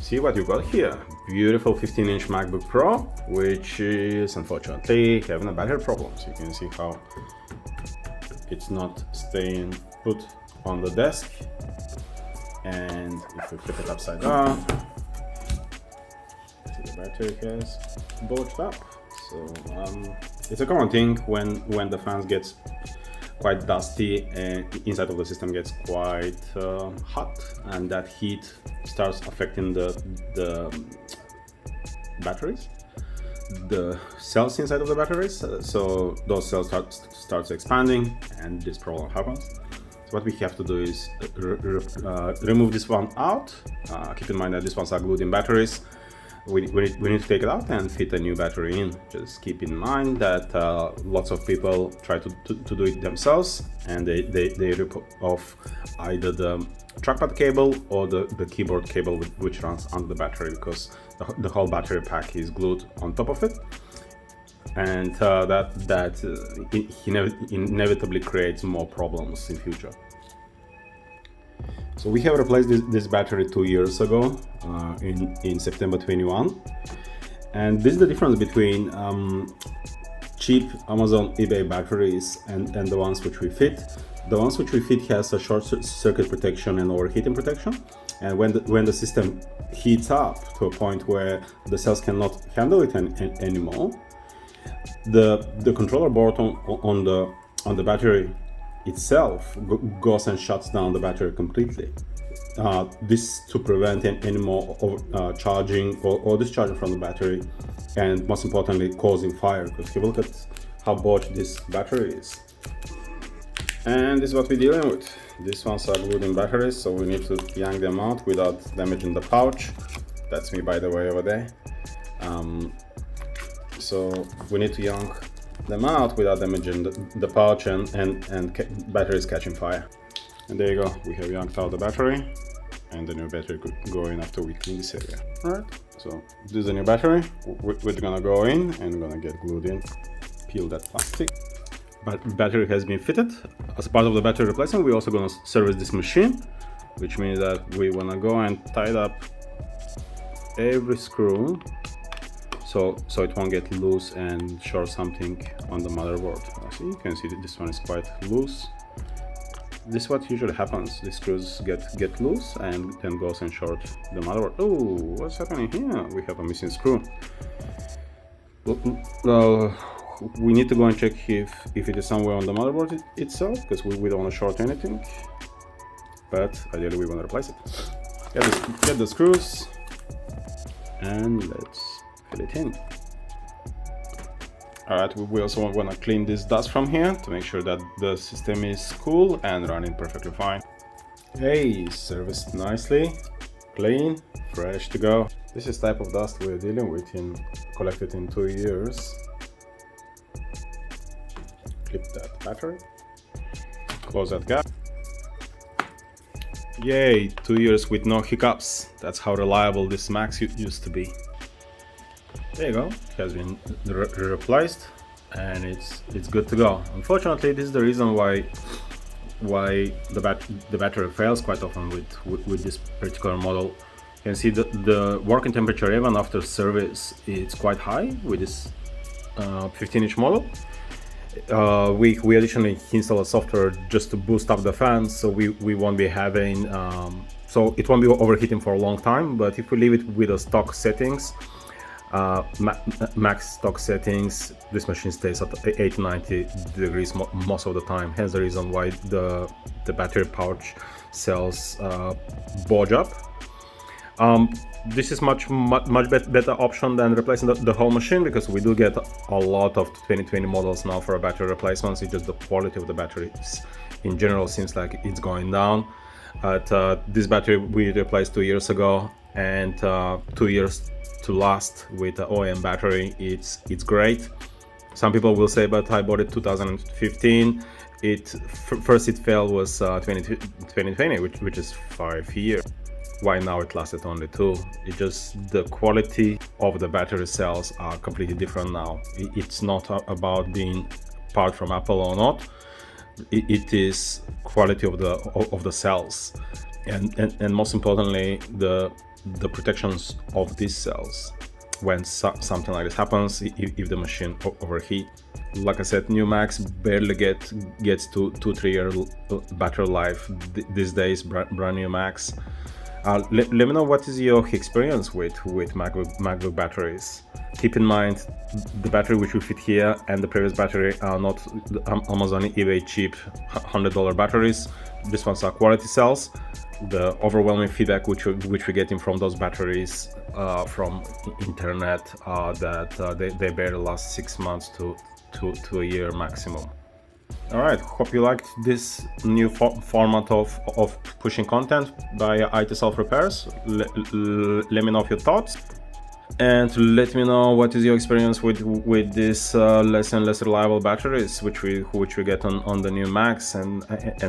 See what you got here. Beautiful 15-inch MacBook Pro, which is unfortunately having a battery problem. So you can see how it's not staying put on the desk. And if we flip it upside down, see the battery has bulged up. So it's a common thing when the fans gets quite dusty and inside of the system gets quite hot, and that heat starts affecting the batteries, the cells inside of the batteries. So those cells starts expanding, and this problem happens. So what we have to do is remove this one out. Keep in mind that these ones are glued in batteries. We need to take it out and fit a new battery in. Just keep in mind that lots of people try to do it themselves, and they rip off either the trackpad cable or the keyboard cable which runs under the battery, because the whole battery pack is glued on top of it, and that inevitably creates more problems in future. So we have replaced this battery 2 years ago, in September 21, and this is the difference between cheap Amazon eBay batteries and the ones which we fit. The ones which we fit has a short circuit protection and overheating protection, and when the system heats up to a point where the cells cannot handle it anymore, the controller board on the battery itself goes and shuts down the battery completely. This to prevent any more charging or discharging from the battery, and most importantly causing fire, because if you look at how botched this battery is. And this is what we're dealing with. These ones are glued in batteries, so we need to yank them out without damaging the pouch. That's me, by the way, over there. So we need to yank them out without damaging the pouch and batteries catching fire. And there you go, we have yanked out the battery, and the new battery could go in after we clean this area. Alright, so this is the new battery, which is gonna go in and gonna get glued in. Peel that plastic. But battery has been fitted. As part of the battery replacement, we're also gonna service this machine, which means that we wanna go and tie up every screw so it won't get loose and short something on the motherboard. See, you can see that this one is quite loose. This is what usually happens. The screws get loose and then goes and short the motherboard. Oh, what's happening here? We have a missing screw. Well, we need to go and check if it is somewhere on the motherboard itself, because we don't want to short anything. But ideally we want to replace it. Get the screws and let's fill it in. Alright, we also want to clean this dust from here to make sure that the system is cool and running perfectly fine. Hey, serviced nicely, clean, fresh to go. This is type of dust we're dealing with, collected in 2 years. Clip that battery, close that gap. Yay, 2 years with no hiccups. That's how reliable this Mac used to be. There you go, it has been replaced and it's good to go. Unfortunately, this is the reason why the battery fails quite often with this particular model. You can see the working temperature even after service is quite high with this 15-inch model. We additionally install a software just to boost up the fans, so we won't be having so it won't be overheating for a long time. But if we leave it with the stock settings, max stock settings, this machine stays at 80-90 degrees most of the time. Hence the reason why the battery pouch cells bulge up. This is much better option than replacing the whole machine, because we do get a lot of 2020 models now for a battery replacements. It's just the quality of the batteries in general seems like it's going down. But this battery we replaced 2 years ago, and 2 years to last with the OEM battery, it's great. Some people will say, but I bought it 2015. First it failed was 2020, which is 5 years. Why now it lasted only 2? It's just the quality of the battery cells are completely different now. It's not about being part from Apple or not. It is quality of the cells, and most importantly, the the protections of these cells when something like this happens, if the machine overheat. Like I said, new Macs barely gets to 2-3 year battery life these days, brand new Macs. Let me know what is your experience with MacBook batteries. Keep in mind, the battery which we fit here and the previous battery are not Amazon eBay cheap $100 batteries. These ones are quality cells. The overwhelming feedback which we're getting from those batteries from internet that they barely last 6 months to a year maximum. Alright, hope you liked this new format of pushing content by IT Self Repairs. Let me know your thoughts, and let me know what is your experience with these less and less reliable batteries which we get on the new Macs and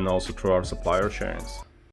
also through our supplier sharings.